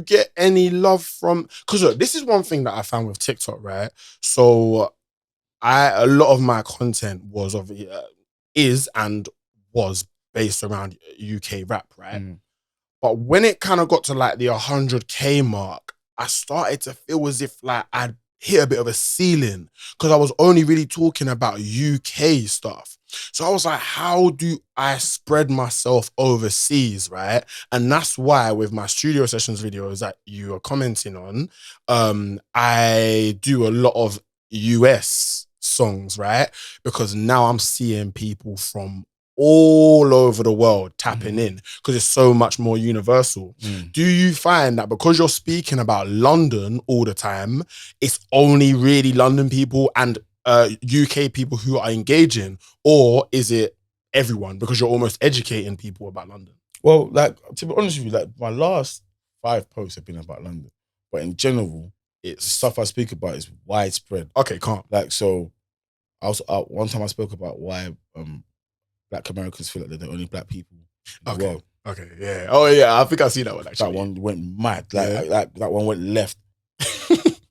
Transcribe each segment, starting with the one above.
get any love from? Because look, this is one thing that I found with TikTok, right? So a lot of my content was is and was based around UK rap, right? But when it kind of got to like the 100K mark, I started to feel as if like I'd hit a bit of a ceiling because I was only really talking about UK stuff. So I was like, how do I spread myself overseas, right? And that's why with my studio sessions videos that you are commenting on, I do a lot of US songs, right? Because now I'm seeing people from all over the world tapping in because it's so much more universal. Do you find that because you're speaking about London all the time, it's only really London people and UK people who are engaging, or is it everyone because you're almost educating people about London? Well, like, to be honest with you, like, my last 5 posts have been about London, but in general, it's stuff I speak about is widespread. Okay, calm. Like, so I was one time I spoke about why Black Americans feel like they're the only black people in the world. Okay, yeah. Oh, yeah, I think I've seen that one, actually. That one went mad. Like, that one went left.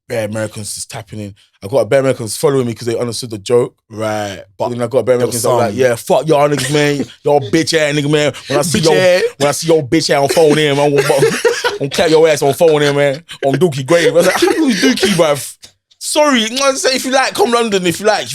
Bare Americans just tapping in. I got a Bare Americans following me because they understood the joke. Right. But then I got a Bare Americans that were like, yeah, fuck y'all niggas, man. Y'all bitch ass nigga, man. When I see your bitch ass on phone in, man, I'm gonna clap your ass on phone in, man. On Dookie Grave. I was like, who's Dookie, bruv? Sorry, you know what I'm saying? If you like, come London, if you like.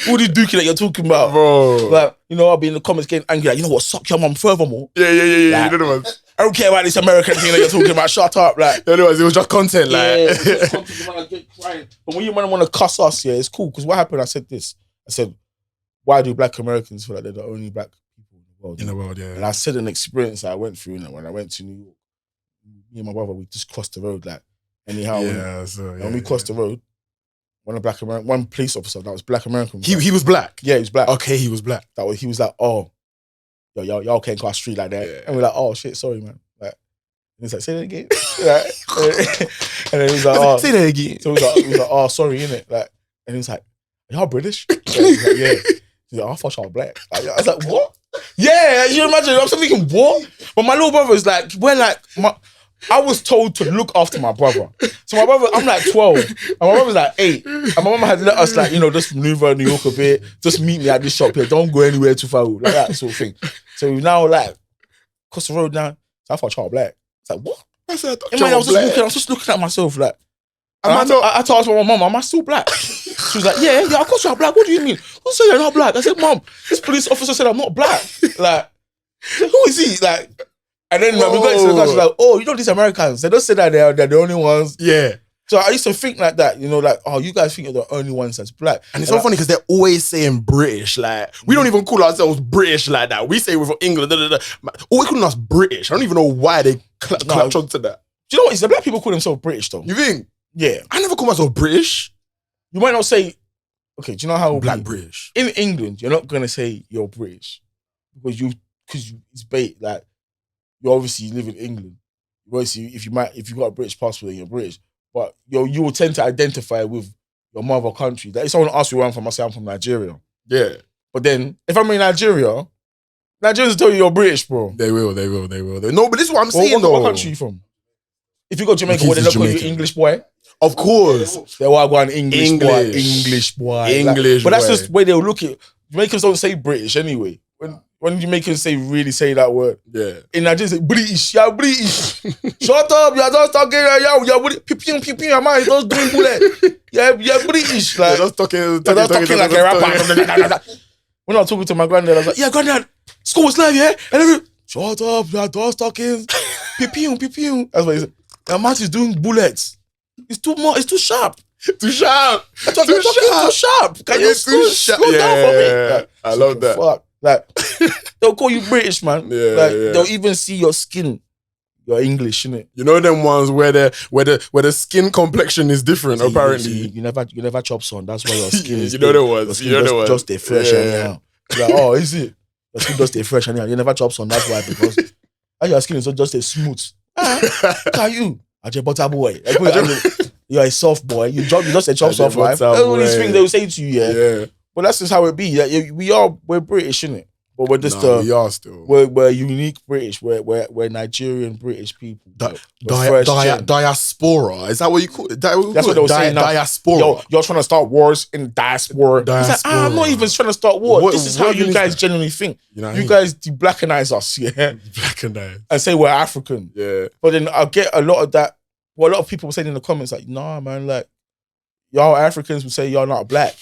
All this Dookie that you're talking about. Bro. Like, you know, I'll be in the comments getting angry, like, you know what, suck your mum furthermore. Yeah. Like, you know the ones. I don't care about this American thing that you're talking about. Shut up, like. You know the ones, it was just content, like. Yeah, it's content, man, I get crying. But when you want to cuss us, yeah, it's cool. Because what happened, I said, why do Black Americans feel like they're the only black people in the world? In the world, yeah. And I said an experience that I went through, when I went to New York. Me and my brother, we just crossed the road, like, anyhow. When we crossed the road, one police officer that was Black American. He was black? Yeah, he was black. Okay, he was black. He was like, oh, yo, y'all can't cross the street like that. Yeah. And we're like, oh shit, sorry, man. Like, and he's like, say that again. And then he was like, oh, say that again. So he was like, oh, sorry, innit? Like, and he was like, y'all British? He was like, yeah. He's like, oh, I thought y'all black. Like, I was like, what? Yeah, you imagine, I'm thinking, what? But my little brother is like, I was told to look after my brother. So my brother, I'm like 12, and my brother's like 8. And my mum had let us, like, you know, just maneuver in New York a bit, just meet me at this shop here, don't go anywhere too far, like that sort of thing. So we now, like, cross the road now, so I thought child black. It's like, what? I was just looking at myself, like, I told my mum, am I still black? She was like, yeah, of course you're black. What do you mean? Who said you're not black? I said, Mum, this police officer said I'm not black. Like, who is he? Like, and then we got into the class, she's like, oh, you know these Americans, they don't say that they're the only ones. Yeah. So I used to think like that, you know, like, oh, you guys think you're the only ones that's black. And it's so funny because they're always saying British. Like, we don't even call ourselves British like that. We say we're from England. Always calling us British. I don't even know why they clutch onto that. Do you know what? It's the black people call themselves British though. You think? Yeah. I never call myself British. You might not say, okay, do you know how black British? In England, you're not going to say you're British because it's bait, like, you obviously live in England. Obviously, if you got a British passport, then you're British. But you will tend to identify with your mother country. Like, if someone asks me where I'm from, I say I'm from Nigeria. Yeah. But then, if I'm in Nigeria, Nigerians will tell you you're British, bro. They will. No, but this is what I'm saying, though. What country are you from? If you go to Jamaica, they don't call you English boy? Of course. They will go on English boy. But that's just the way they'll look at it. Jamaicans don't say British anyway. When Jamaicans really say that word, yeah. In Nigeria, say British, yeah, British. Shut up, you're just talking, you're British, man, you're just doing bullet. Yeah, British. Like, they're just talking like a rapper. When I was talking to my granddad, I was like, yeah, granddad, school was live, yeah? And everyone, shut up, you're just talking. Pew. That's what he said. Your mouth is doing bullets. It's too sharp. Too sharp. Too sharp. Can you slow down for me? Like, I love that. Fuck. Like, they'll call you British, man. They'll even see your skin. You're English, innit? You know them ones where the skin complexion is different, so apparently. You never chop sun. That's why your skin is. You know the ones. Just stay fresh anyhow. Like, oh, is it? Your skin just stay fresh anyhow. You never chop sun. That's why, because your skin is just stay smooth. Look at you. I'm a butter boy. You're a soft boy. You just a chop soft life. All these things they will say to you, yeah. But that's just how it be. Like, we're British, innit? But we're just we are still. We're unique British. We're Nigerian British people. Diaspora. Is that what you call it? That's what they were saying now. Diaspora. Yo, you're trying to start wars in diaspora. It's like, I'm not even trying to start wars. This is how you guys genuinely think. You guys de-blackanize us, yeah? Blackanize. And say we're African. Yeah. But then I get a lot of that. Well, a lot of people were saying in the comments, like, nah, man, like, y'all Africans would say y'all not black.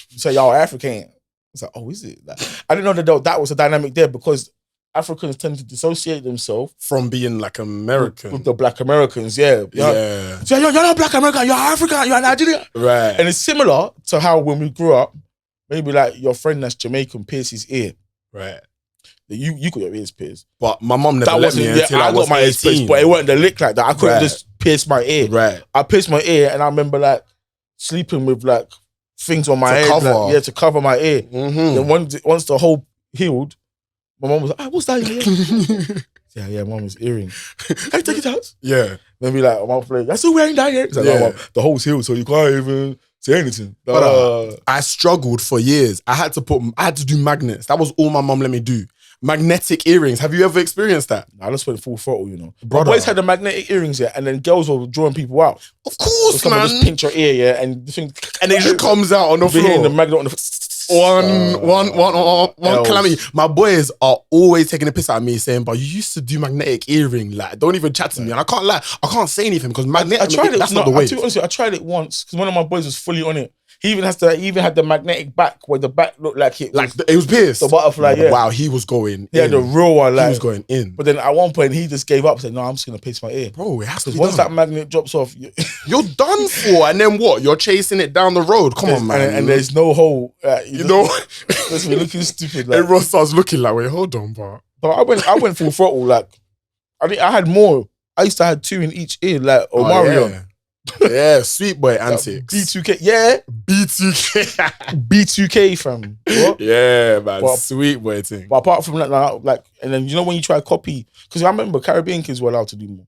You say y'all African. It's like, oh, is it? Like, I didn't know that was a dynamic there because Africans tend to dissociate themselves from being like American. With the black Americans, yeah. Yeah. So you're not black American, you're African, you're Nigerian. Right. And it's similar to how when we grew up, maybe like your friend that's Jamaican pierced his ear. Right. You got your ears pierced. But my mum never let me until I got my ears pierced, but it wasn't the lick like that. I couldn't just pierce my ear. Right. I pierced my ear and I remember like sleeping with like things on my head, like, to cover my ear. Then once the hole healed, my mom was like, what's that in here? yeah, mom, it's earring. Can you take it out? Yeah. Then be like, mom, you're still wearing that ear? Like, no, the hole's healed, so you can't even say anything. But, I struggled for years. I had to do magnets. That was all my mom let me do. Magnetic earrings. Have you ever experienced that? I just went full throttle, you know. Brother. Boys had the magnetic earrings, yeah, and then girls were drawing people out. Of course, so man. Just pinch your ear, yeah, and the thing, and it just comes out on the floor. The magnet on the one calamity. My boys are always taking a piss out of me, saying, "But you used to do magnetic earring. Like, don't even chat to me." And I can't lie, I can't say anything because magnetic. I tried it. That's not the way. Honestly, I tried it once because one of my boys was fully on it. He even had the magnetic back where the back looked like it was pierced. The butterfly, yeah. Wow, he was going in. The real one, like. He was going in. But then at one point, he just gave up and said, no, I'm just going to pierce my ear. Bro, it has to be once that magnet drops off... You're done for. And then what? You're chasing it down the road. Come on, man. And there's no hole. You know? That's me looking stupid. Like. Everyone starts looking like, wait, hold on, bro. But I went full throttle. Like, I had more. I used to have 2 in each ear, like Mario. Yeah. Yeah, sweet boy antics. B2K, yeah. B2K, fam. What? Yeah, man. But, sweet boy thing. But apart from that, like, and then you know when you try to copy, because I remember Caribbean kids were allowed to do more.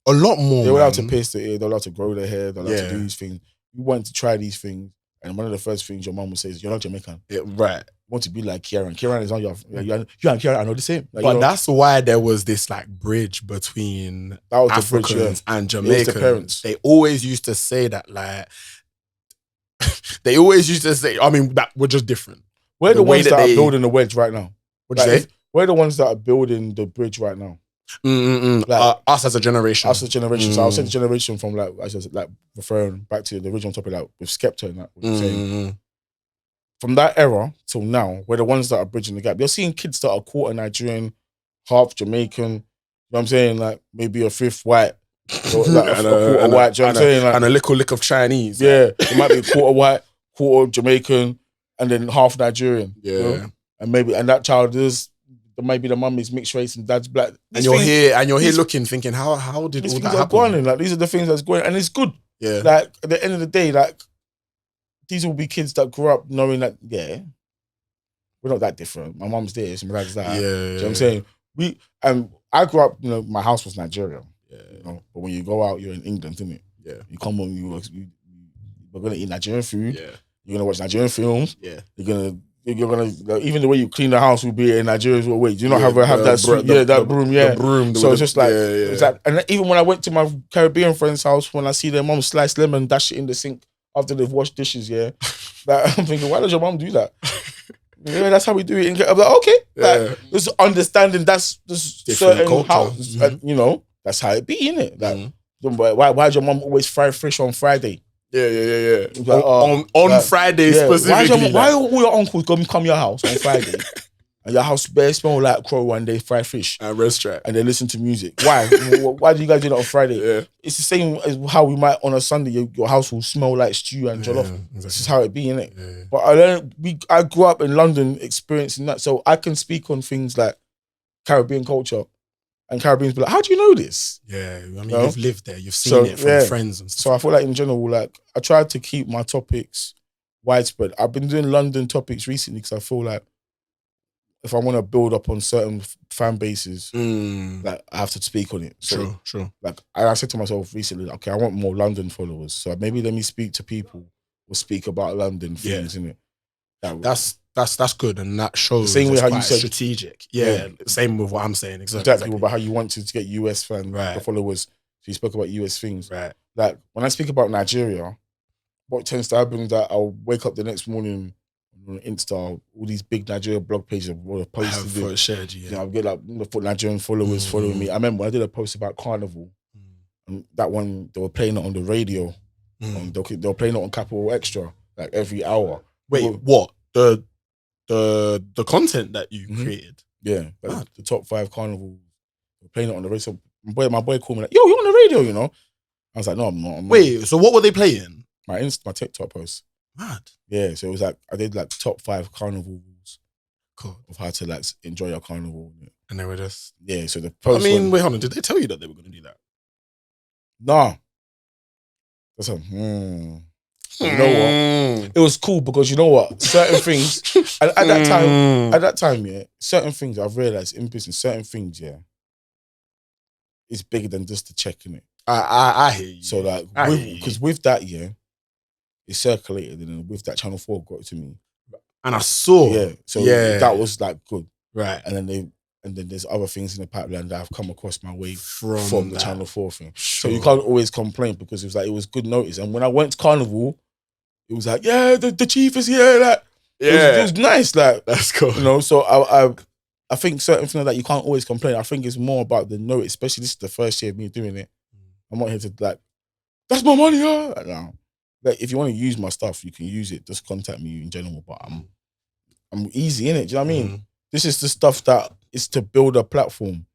A lot more. They were allowed to pierce their ear, they were allowed to grow their hair, they were allowed to do these things. You wanted to try these things, and one of the first things your mom would say is, "You're not Jamaican." Yeah, right. You want to be like Kieran. Kieran is not you and Kieran are not the same. Like, but that's why there was this like bridge between Africans and Jamaicans. The parents. They always used to say that, like, they always used to say, I mean, that we're just different. We're the ones that are building the wedge right now. What'd you say? We're the ones that are building the bridge right now. Like, us as a generation. Us as a generation. So I'll say the generation from like, I just like referring back to the original topic, like with Skepta and that. What you're saying. From that era till now, we're the ones that are bridging the gap. You're seeing kids that are quarter Nigerian, half Jamaican. You know what I'm saying? Like maybe a fifth white, or like a quarter white. Do you know what I'm saying? Like, and a little lick of Chinese. Yeah, it might be a quarter white, quarter Jamaican, and then half Nigerian. Yeah, you know? And that child is maybe the mum is mixed race and dad's black. And you're here looking, thinking, how did all that happen? Going in, like these are the things that's going, and it's good. Yeah, like at the end of the day, like. These will be kids that grew up knowing that, we're not that different. My mum's this, my dad's that. Yeah, you know what I'm saying? I grew up, you know, my house was Nigeria. Yeah. You know? But when you go out, you're in England, isn't it? Yeah. You come home, we're gonna eat Nigerian food. Yeah. You're gonna watch Nigerian films. Yeah. You're gonna like, even the way you clean the house will be in Nigeria's way. Do you not have that broom? The broom. So it's just like, it's like, and even when I went to my Caribbean friend's house, when I see their mom slice lemon, dash it in the sink after they've washed dishes, like, I'm thinking, why does your mom do that? Yeah, that's how we do it. I'm like, okay, like, just understanding that's just certain house, you know, that's how it be, innit? Like, why's your mom always fry fish on Friday? Yeah. Like, on Friday specifically. Why all your uncles come your house on Friday? And your house bare smell like crow and they fry fish and restaurant and they listen to music. Why? Why do you guys do that on Friday? Yeah. It's the same as how we might on a Sunday. Your house will smell like stew and jollof. Exactly. This is how it be, innit? Yeah. But I grew up in London experiencing that, so I can speak on things like Caribbean culture, and Caribbeans be like, "How do you know this?" Yeah, I mean, you've lived there, you've seen it from friends and stuff. So I feel like in general, like I try to keep my topics widespread. I've been doing London topics recently because I feel like, if I want to build up on certain fan bases, like I have to speak on it. So, True. Like I said to myself recently, okay, I want more London followers. So maybe let me speak to people who speak about London things, innit? That's good, and that shows the same way how you said strategic. Yeah, same with what I'm saying. Exactly about how you wanted to get US fans, the followers. So you spoke about US things. Right. Like when I speak about Nigeria, what tends to happen is that I'll wake up the next morning on Insta, all these big Nigeria blog pages will post it. Shared you. I'll get like Nigerian followers following me. I remember when I did a post about Carnival, and that one they were playing it on the radio. They were playing it on Capital Extra like every hour. Wait, what? The content that you created? Yeah, like the top 5 Carnival. They were playing it on the radio. So my boy called me like, "Yo, you're on the radio, you know?" I was like, "No, I'm not." Wait, so what were they playing? My TikTok post. Mad. Yeah, so it was like I did like top 5 Carnival rules of how to like enjoy your Carnival. And they were just so the post. Wait, hold on. Did they tell you that they were going to do that? Nah. That's You know what? It was cool because you know what? Certain things at that time, yeah, certain things I've realized in business, certain things, yeah, it's bigger than just the check, innit? I hear you. So like, because with that, yeah, it circulated, and then with that Channel 4 got to me, and I saw, that was like good, right? And then there's other things in the pipeline that have come across my way from the Channel 4 thing. Sure. So you can't always complain because it was good notice. And when I went to Carnival, it was like, yeah, the chief is here. Like, it was nice. Like, that's cool. You know, so I think certain things like that you can't always complain. I think it's more about the note, especially this is the first year of me doing it. I'm not here to like, that's my money. Like, no. Like, if you want to use my stuff, you can use it. Just contact me in general. But I'm easy in it. Do you know what I mean? This is the stuff that is to build a platform.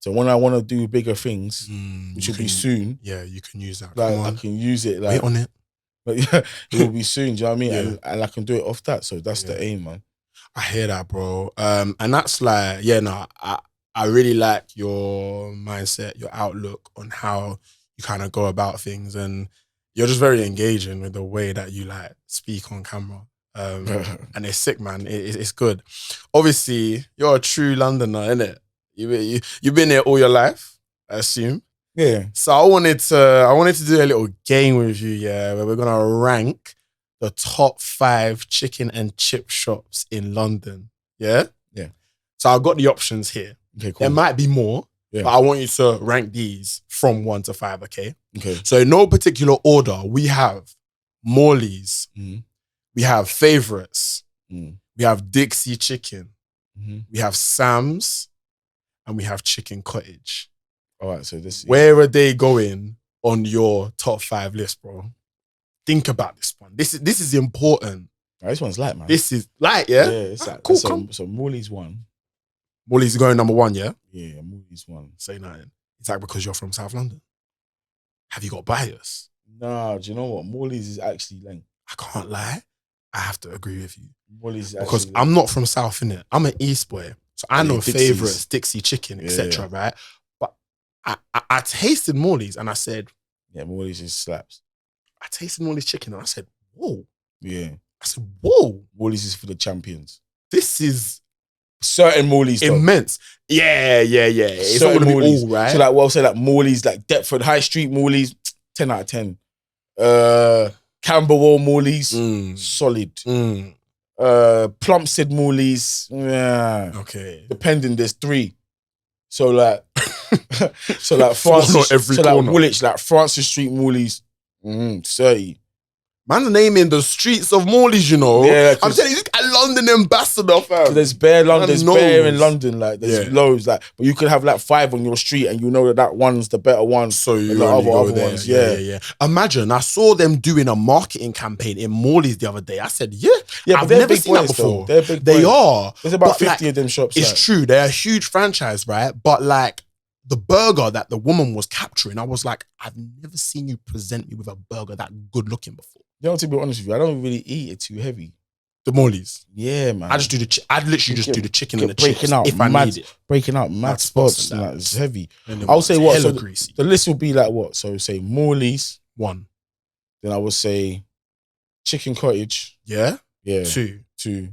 So when I want to do bigger things, which will be soon, you can use that. Like, I can use it. Like, wait on it. It will be soon. Do you know what I mean? And I can do it off that. So that's the aim, man. I hear that, bro. And that's like, I really like your mindset, your outlook on how you kind of go about things, and you're just very engaging with the way that you like speak on camera. And it's sick, man. It's good. Obviously, you're a true Londoner, innit? You've been here all your life, I assume. Yeah. So I wanted to do a little game with you, where we're gonna rank the top 5 chicken and chip shops in London. Yeah? Yeah. So I've got the options here. Okay, cool. There might be more, but I want you to rank these from 1 to 5, okay? Okay. So in no particular order, we have Morley's, we have Favourites, we have Dixie Chicken, we have Sam's, and we have Chicken Cottage. All right, so this... Where are they going on your top 5 list, bro? Think about this one. This is important. Oh, this one's light, man. This is light, yeah? Yeah, it's like, cool. So Morley's 1. Morley's going number 1, yeah? Yeah, Morley's 1. Say nothing. Is that because you're from South London? Have you got bias? Nah, do you know what? Morley's is actually lame. I can't lie. I have to agree with you. Morley's is because actually I'm not from South, innit? I'm an East boy. So I know Favourites, Dixie Chicken, etc., right? But I tasted Morley's and I said... Yeah, Morley's just slaps. I tasted Morley's chicken and I said, whoa. Yeah. I said, whoa. Morley's is for the champions. This is... Certain Morley's immense. Yeah. It's not gonna be all, right? So like, well, say like Morley's, like Deptford High Street Morley's, 10 out of 10. Camberwell Morley's, solid. Plumstead Morley's, okay. Depending, there's 3. So like, Francis, Woolwich, like Francis Street Morley's, 30. Man's naming the streets of Morley's, you know. Yeah, I'm telling you, he's a London ambassador, fam. There's bare London, there's bare in London, like there's loads, like, but you could have like 5 on your street, and you know that one's the better one. So you the other ones, yeah. Imagine, I saw them doing a marketing campaign in Morley's the other day. I said, I've never seen that before. They're big. They are. There's about 50 of them shops. It's true. They're a huge franchise, right? But like, the burger that the woman was capturing, I was like, I've never seen you present me with a burger that good looking before. You know, to be honest with you, I don't really eat it too heavy. The Morley's? Yeah, man. I just do I'd literally just do the chicken and the chips if I need it. Breaking out mad spots, like, it's heavy. I'll say what? So the list will be like what? So say Morley's 1. Then I would say Chicken Cottage. Yeah? Yeah. 2.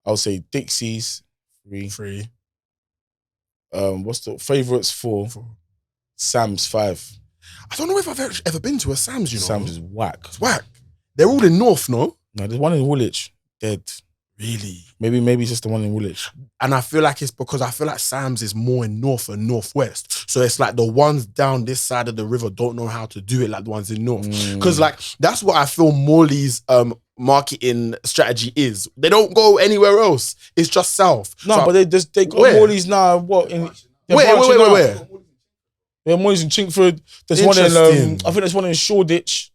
I'll say Dixie's 3. What's the Favourites 4. Sam's 5. I don't know if I've ever been to a Sam's, you know. Sam's is whack. It's whack. They're all in North, no? No, there's one in Woolwich. Dead. Really? Maybe it's just the one in Woolwich. And I feel like it's because I feel like Sam's is more in north and northwest. So it's like the ones down this side of the river don't know how to do it like the ones in north. Because like that's what I feel Morley's marketing strategy is. They don't go anywhere else. It's just south. No, so but they got Morley's now. What in? Where? Yeah, Morley's in Chingford. There's one in I think there's one in Shoreditch.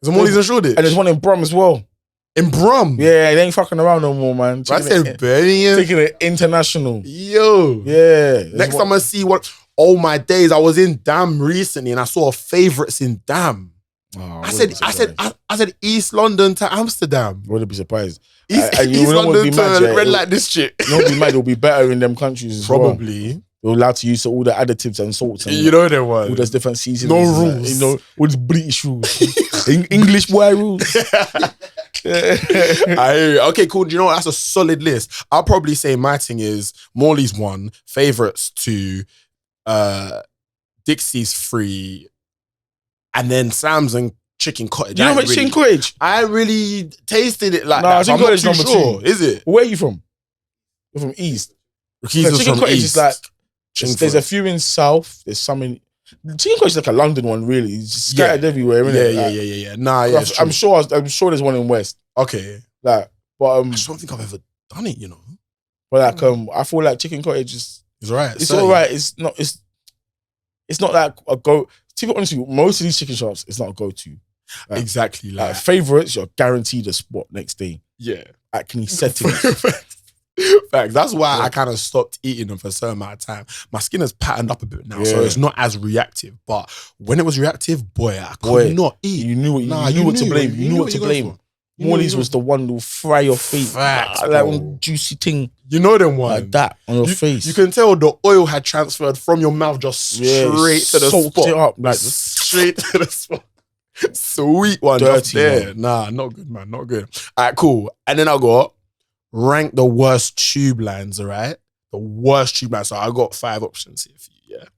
There's Morley's in Shoreditch. And there's one in Brum as well. In Brum? Yeah, they ain't fucking around no more, man. I said Birmingham. Taking it international. Yo. Yeah. Next time I see what... Oh my days, I was in Dam recently and I saw favourites in Dam. Oh, I said East London to Amsterdam. Wouldn't be surprised. East London to Red Light District. You won't be mad, it'll be better in them countries as Probably. Well. They're allowed to use all the additives and salts. And you know there was. All those different seasons. No rules. You know, all these British rules. English boy rules. Okay, cool. Do you know what? That's a solid list. I'll probably say my thing is Morley's 1, favourites 2, Dixie's 3, and then Sam's and Chicken Cottage. You know about Chicken Cottage? I really tasted it like that. So I'm not too number sure. 2. Is it? Where are you from? You're from East. Chicken Cottage East. is like there's a few in South. There's some in. Chicken Cottage is like a London one, really. It's just scattered everywhere, isn't it? Yeah. Nah, yeah. I'm sure there's one in West. Okay. Like, but I just don't think I've ever done it, you know. But like, I feel like Chicken Cottage is. It's alright. It's alright. It's not like a go. To be honest with you, most of these chicken shops, it's not a go-to. Like, exactly. Like favourites, you're guaranteed a spot next day. Yeah. Acne settings. Facts. That's why I kind of stopped eating them for a certain amount of time. My skin has patterned up a bit now, so it's not as reactive. But when it was reactive, I could not eat. You knew what to blame. You knew what to blame. Morley's was the one that will fry your face. Facts, like one juicy thing. You know them ones. Like that on your face. You can tell the oil had transferred from your mouth just straight to the spot. It up, like straight to the spot. Sweet one. Dirty, there. Nah, not good, man. Not good. All right, cool. And then I got rank the worst tube lines, all right? The worst tube lines. So I got 5 options here for you, yeah?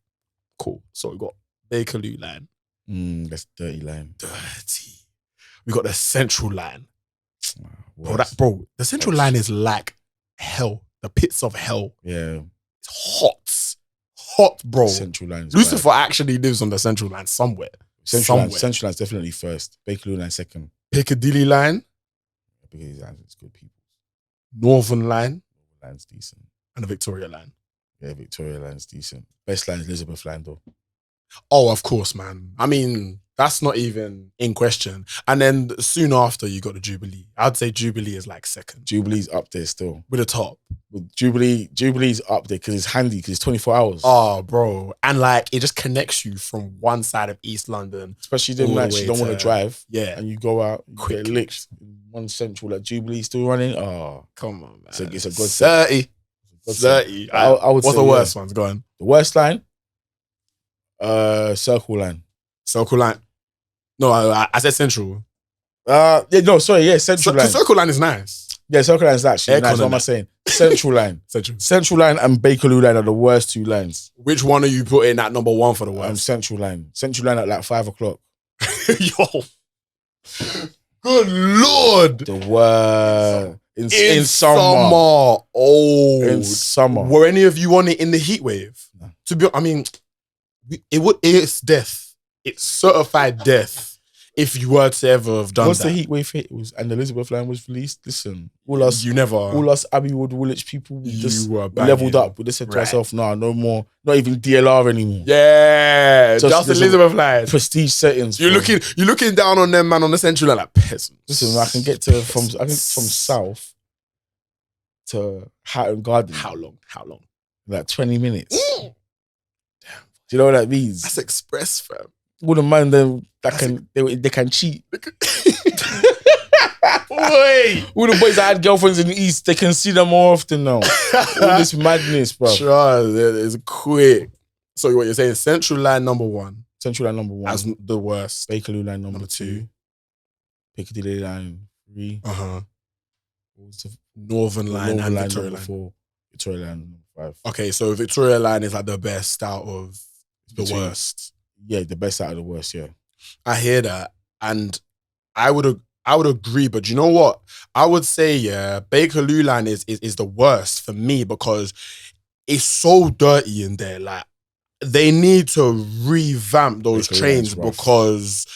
Cool. So we got Bakerloo line. That's dirty line. Dirty. We got the central line. Bro, the central line is like hell. The pits of hell. Yeah. It's hot. Hot, bro. Central line. Lucifer actually lives on the central line somewhere. Central line's definitely first. Bakerloo line second. Piccadilly line. Piccadilly line is good people. Northern line. Line's decent. And the Victoria line. Yeah, Victoria line's decent. Best line is Elizabeth line though. Oh, of course, man. I mean, that's not even in question. And then soon after, you got the Jubilee. I'd say Jubilee is like second. Jubilee's up there still. With the top. With Jubilee's up there because it's handy, because it's 24 hours. Oh, bro. And like, it just connects you from one side of East London. Especially them nights you don't want to drive. Yeah. And you go out, you get licked. One central, like Jubilee's still running. Oh, come on, man. It's a good 30. 30. I would What's say, the worst ones? Go on. The worst line? Circle line. Circle line. No, I said central. Central line. Circle line is nice. Yeah, circle line is actually nice. What am I saying? Central line. Central line and Bakerloo line are the worst 2 lines. Which one are you putting at number 1 for the worst? Central line. Central line at like 5 o'clock. Yo. Good Lord. The worst. In summer. Oh. In summer. Were any of you on it in the heat wave? No. To be, I mean, it's death. It's certified death if you were to ever have done Once that. the heat wave hit and the Elizabeth line was released, listen, all us Abbeywood Woolwich people, we leveled up. We just said to ourselves, no more, not even DLR anymore. Yeah, just Elizabeth line. Prestige settings. You're looking down on them, man, on the central line like peasants. Listen, I can get from South to Hatton Garden. How long? Like 20 minutes. Damn. Do you know what that means? That's express, fam. All the man they can cheat. Wait. All the boys that had girlfriends in the East, they can see them more often now. All this madness, bro. Sure, it's quick. So what you're saying, Central Line number 1. Central Line number 1. As the worst. Bakerloo Line number 2. Piccadilly Line 3. Northern Line and Victoria Line 4. Victoria Line number 5. Okay, so Victoria Line is like the best out of the worst. Yeah, the best out of the worst, yeah. I hear that. And I I would agree, but you know what? I would say, yeah, Bakerloo line is the worst for me because it's so dirty in there. Like, they need to revamp those trains because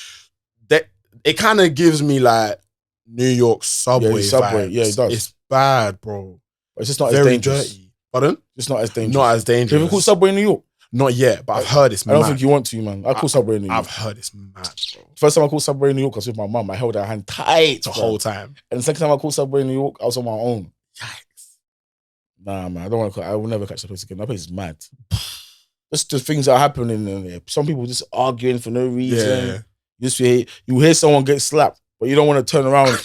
it kind of gives me like New York subway vibes. Yeah, it does. It's bad, bro. But it's just not very as dangerous. Dirty. Pardon? It's not as dangerous. Not as dangerous. Have you called Subway in New York? Not yet, but I've heard it's mad. I don't think you want to, man. I call Subway in New York. I've heard it's mad, bro. First time I called Subway in New York, I was with my mum. I held her hand tight the whole time. And the second time I called Subway in New York, I was on my own. Yikes. Nah, man, I don't want to call. I will never catch the place again. That place is mad. Just the things that are happening in there. Some people just arguing for no reason. Yeah. You hear someone get slapped, but you don't want to turn around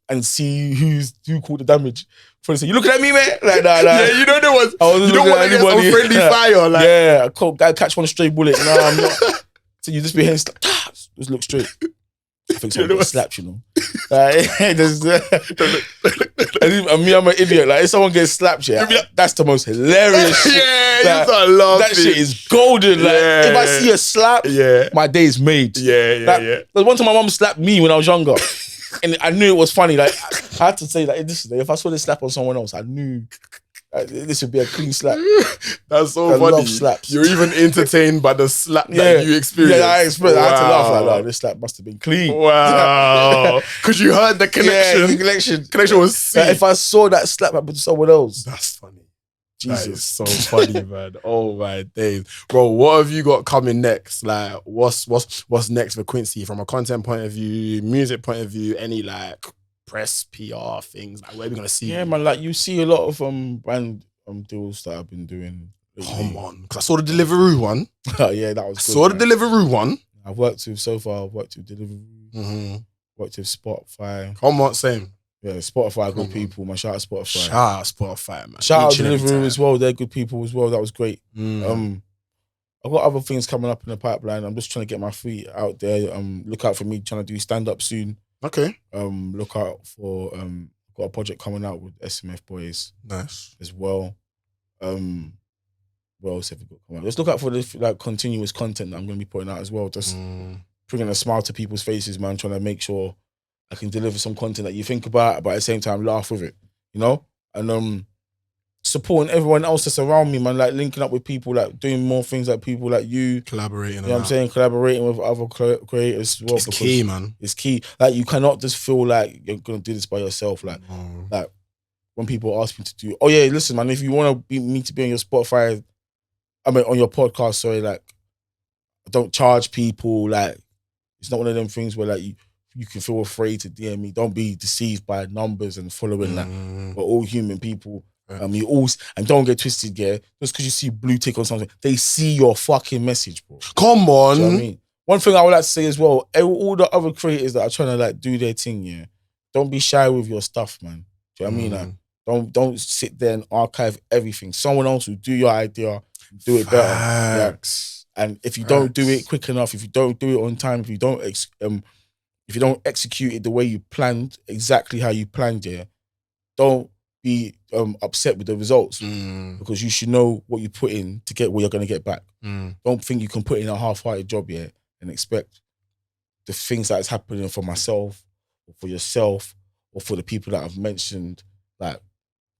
and see who called the damage. For instance, you looking at me, man? Like, nah. Yeah, you know there was. You don't want to get some friendly fire. Like. Yeah, I caught guy catch one stray bullet. Nah, I'm not. So you just be hearing just look straight. I think someone gets slapped, you know. Like, and me, I'm an idiot. Like, if someone gets slapped, yeah, that's the most hilarious shit. Yeah, like, you start that shit is golden. Like, if I see a slap, my day is made. Yeah. There's one time my mum slapped me when I was younger. And I knew it was funny. Like, I had to say, like, if I saw this slap on someone else, I knew this would be a clean slap. That's so funny. Love slaps. You're even entertained by the slap that you experienced. Yeah, I experienced. Wow. I had to laugh like, this slap must have been clean. Wow. Because you heard the connection. Yeah, the connection was sick. Like, if I saw that slap happen to someone else. That's funny. Jesus. That is so funny, man. Oh my days. Bro, what have you got coming next? Like, what's next for Quincy from a content point of view, music point of view, any like press, PR things? Like, where are we gonna see? Yeah, man, like you see a lot of brand deals that I've been doing. Come on. Because I saw the Deliveroo one. Yeah, that was good. Saw the Deliveroo one. I've worked with Deliveroo, worked with Spotify. Come on, same. Yeah, Spotify, good people, man. Shout out Spotify. Shout out Spotify, man. Shout out Deliveroo as well. They're good people as well. That was great. I've got other things coming up in the pipeline. I'm just trying to get my feet out there. Look out for me trying to do stand-up soon. Okay. Look out for got a project coming out with SMF Boys. Nice. As well. What else have we got coming out? Let's look out for this like continuous content that I'm gonna be putting out as well. Just bringing a smile to people's faces, man, trying to make sure I can deliver some content that you think about, but at the same time laugh with it, you know? And supporting everyone else that's around me, man, like linking up with people, like doing more things like people like you. Collaborating. You know what I'm saying? Collaborating with other creators as well. It's key, man. It's key. Like, you cannot just feel like you're going to do this by yourself. Like, like when people ask me to do, oh yeah, listen, man, if you want me to be on your Spotify, on your podcast, sorry, like, don't charge people. Like, it's not one of them things where like you can feel afraid to DM me. Don't be deceived by numbers and following. Like, we're all human people. You always, and don't get twisted, yeah. Just because you see blue tick or something, they see your fucking message, bro. Come on. Do you know what I mean? One thing I would like to say as well, all the other creators that are trying to like do their thing, yeah, don't be shy with your stuff, man. Do you know what I mean? Like, don't sit there and archive everything. Someone else will do your idea, do it better. Yeah. And if you don't do it quick enough, if you don't do it on time, if you don't execute it the way you planned, exactly how you planned it, don't be upset with the results, because you should know what you put in to get what you're going to get back. Don't think you can put in a half-hearted job yet and expect the things that is happening for myself or for yourself or for the people that I've mentioned. Like,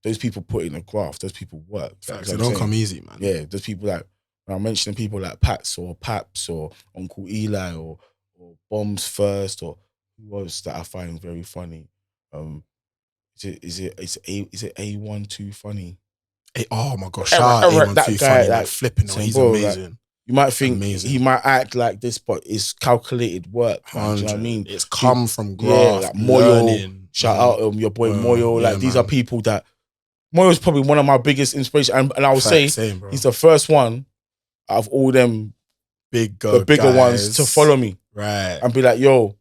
those people put in a graft, those people work. Facts, it don't come easy, man. Yeah, those people like, when I'm mentioning people like Pats or Paps or Uncle Eli or Bombs First or who else that I find very funny. Is it A1 too funny? Oh my gosh, shout out A1 too funny. Like flipping, he's amazing. Like, you might think he might act like this, but it's calculated work. Do you know what I mean? It's come from graft, like Moyo. Shout out your boy Moyo. Like, these are people that Moyo's probably one of my biggest inspirations, and I would say he's the first one out of all them the bigger ones to follow me, right? And be like, yo.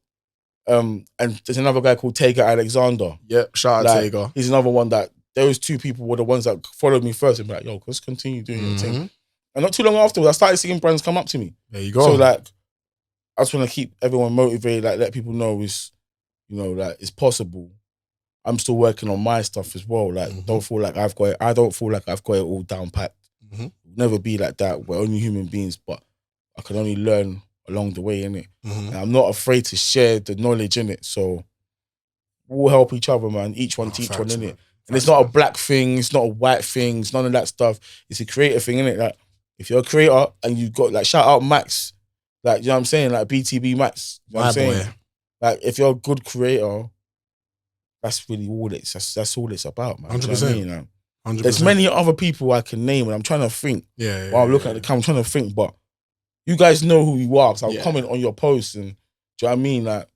And there's another guy called Tager Alexander. Yep, shout out Tager. He's another one that those two people were the ones that followed me first and be like, yo, let's continue doing your thing. And not too long afterwards, I started seeing brands come up to me. There you go. So like, I just want to keep everyone motivated, like let people know it's, you know, like it's possible. I'm still working on my stuff as well. Like, don't feel like I've got it. I don't feel like I've got it all down packed. Never be like that. We're only human beings, but I can only learn along the way, innit? Mhm. And I'm not afraid to share the knowledge, innit? So we'll help each other, man. Each one teach one, innit? And it's not a black thing, it's not a white thing, it's none of that stuff. It's a creative thing, innit? Like, if you're a creator and you got, like, shout out Max, like, you know what I'm saying? Like, BTB Max, you know what I'm saying? Boy. Like, if you're a good creator, that's really all that's all it's about, man. 100%. Do you know what I mean? Like, 100%. there's many other people I can name, and I'm trying to think. Yeah. While I'm looking at the camera, I'm trying to think, but you guys know who you are, so I'll Yeah. comment on your posts, and do you know what I mean? Like,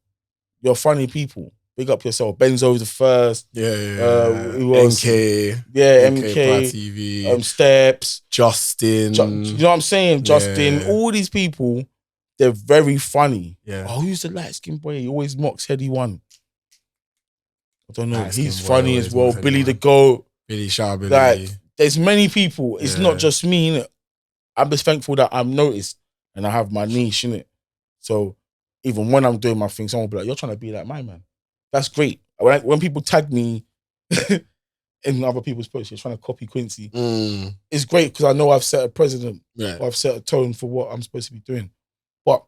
you're funny people. Big up yourself. Benzo's the first. Yeah. Who else? NK. Yeah, MK. MK. Steps. Justin. You know what I'm saying? Justin. Yeah. All these people, they're very funny. Yeah. Oh, who's the light-skinned boy? He always mocks Heady One. I don't know. Light-skinned He's boy funny always as well. mocks Heady Billy One. the Goat. Billy Shout Billy. Like, there's many people. It's Yeah. not just me, innit? I'm just thankful that I'm noticed and I have my niche, innit? So even when I'm doing my thing, someone will be like, you're trying to be like my man. That's great. When people tag me in other people's posts, you're trying to copy Quincy. It's great because I know I've set a precedent. Yeah. I've set a tone for what I'm supposed to be doing. But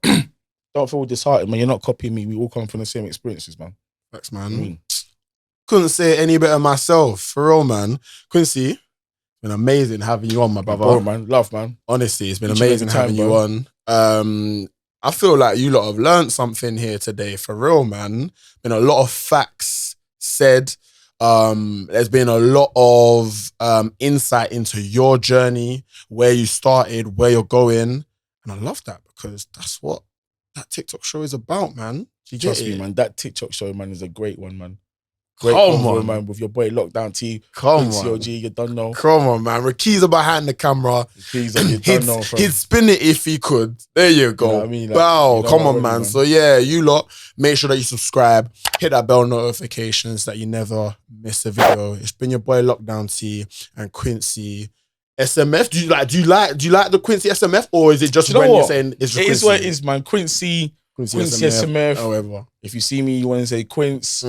don't feel disheartened, man. You're not copying me. We all come from the same experiences, man. Thanks, man. Couldn't say it any better myself. For real, man. Quincy, been amazing having you on, my brother. Bro, man. Love, man. Honestly, it's been Each and amazing every time, having you bro. on. I feel like you lot have learned something here today, for real, man. Been a lot of facts said. There's been a lot of insight into your journey, where you started, where you're going. And I love that because that's what that TikTok show is about, man. Trust me, man. That TikTok show, man, is a great one, man. Come convo, on, man, with your boy lockdownT. Come Quincy on. OG, you don't know. Come on, man. Rakiza behind the camera. Please, you don't know, fam. He'd spin it if he could. There you go. You know what I mean? Like, Wow, you know come on, already, man. man. So yeah, you lot, make sure that you subscribe, hit that bell notifications that you never miss a video. It's been your boy lockdownT and Quincy SMF. Do you like the Quincy SMF, or is it just Do you know when you're what? saying it's It Quincy? is what it is, man. Quincy SMF. However, If you see me, you want to say Quince,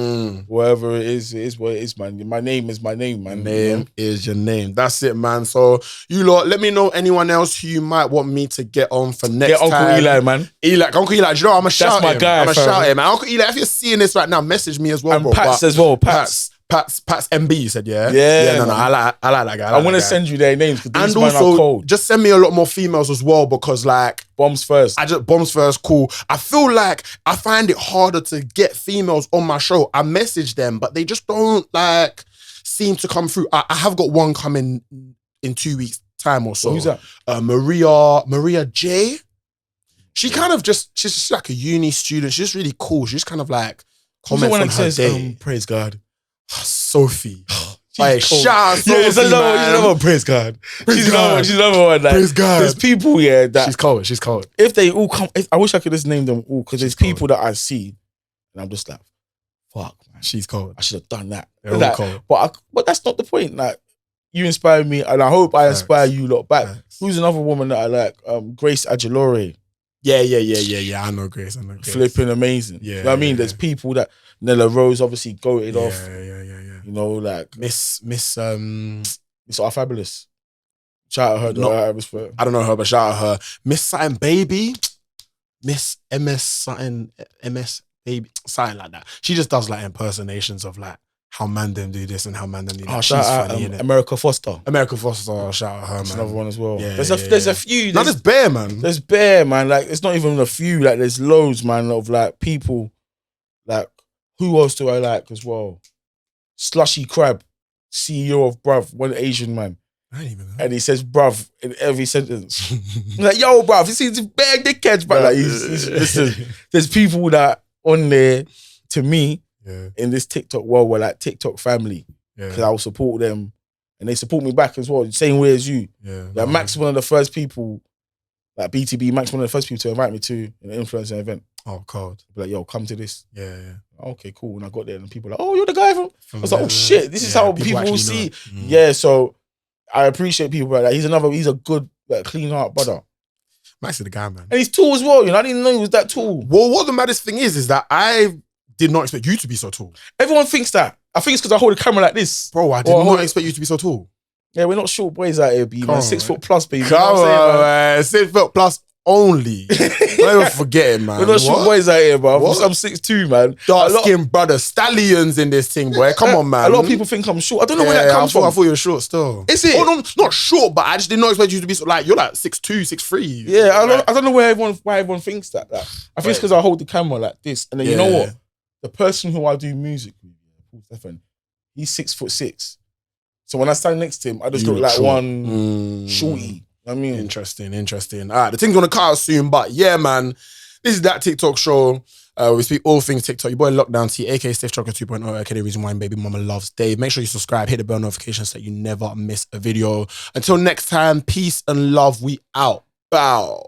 whatever it is what it is, man. My name is my name, man. Name is your name. That's it, man. So you lot, let me know anyone else who you might want me to get on for next Get time. Uncle Eli, man. Uncle Eli, do you know what? I'm going to shout my him. guy, I'm going to fam. shout him. And Uncle Eli, if you're seeing this right now, message me as well, And bro. Pats But as well. Pats. Pat's MB, you said, yeah? Yeah, no, man. I like that guy. I want to send you their names because these and men are also, cold. just send me a lot more females as well because, like, Bombs first. bombs first, cool. I feel like I find it harder to get females on my show. I message them, but they just don't, like, seem to come through. I have got one coming in 2 weeks' time or so. Who's that? Maria J. She kind of she's just like a uni student. She's just really cool. She's kind of like Who's the comments one on that her says, day. praise God. Sophie. She's cold. Shout out Sophie, Yeah, she's man. another one. Praise God. Praise God. She's another one. Like, Praise God. There's people, yeah, that She's cold. if they all come, I wish I could just name them all because there's She's people that I see and I'm just like, fuck, man. She's cold. I should have done that. They're all Like, cold. but that's not the point. Like, you inspire me and I hope I inspire you lot back. Facts. Who's another woman that I like? Grace Aguilore. Yeah. I know Grace. Flipping amazing. Yeah, You know what I mean? yeah. There's people that Nella Rose obviously goated off. Yeah. You know, like Miss it's our fabulous. Shout out her. No. I I don't know her, but shout out her. Miss something baby. Miss MS something MS baby. Something like that. She just does like impersonations of like how man them do this and how man them do that. Oh, She's shout out funny, innit? America Foster. America Foster, shout out her, That's man. another one as well. Yeah, There's a few. No, there's bare, man. There's bare, man. Like, it's not even a few. Like, there's loads, man, of like people. Like, who else do I like as well? Slushy Crab, CEO of Bruv, one Asian man. I ain't even know. And he says bruv in every sentence. I'm like, yo, bruv, you see these bare dickheads, but like, listen, there's people that on there, to me, in this TikTok world, we're like TikTok family. Because I will support them and they support me back as well, same way as you. Like, Max, one of the first people, like BTB, Max, one of the first people to invite me to an influencer event. Oh, cold. Be like, yo, come to this. Yeah. Okay, cool. When I got there, and people were like, oh, you're the guy from. I was like, oh shit, this is Yeah, how people people actually see. know. Yeah, so I appreciate people like that. He's a good, like, clean heart brother. Max is the guy, man. And he's tall as well, you know. I didn't know he was that tall. Well, what the maddest thing is that I did not expect you to be so tall. Everyone thinks that. I think it's because I hold the camera like this. Bro, I did not expect you to be so tall. Yeah, we're not short boys out here, B, man. 6 foot plus, baby. Come you know what I'm saying, on, man. 6 foot plus only. Don't ever forget it, man. We're not short boys out here, bro. I'm 6'2", man. Dark-skinned brother, stallions in this thing, boy. Come on, man. A lot of people think I'm short. I don't know where that comes from. I thought you were short still. Is it? Oh, no, not short, but I just did not expect you to be like, you're like 6'2", 6'3". Yeah, I don't know why everyone thinks that. I think it's because I hold the camera like this. And then you know what? The person who I do music with, Paul Stefan, he's 6'6". So when I stand next to him, I just look like one shorty. I mean, interesting. All right, the thing's gonna cut out soon, but yeah, man, this is that TikTok show. We speak all things TikTok. Your boy lockdownT, aka Stiff Chocolate 2.0, aka the reason why baby mama loves Dave. Make sure you subscribe, hit the bell notification so that you never miss a video. Until next time, peace and love. We out. Bow.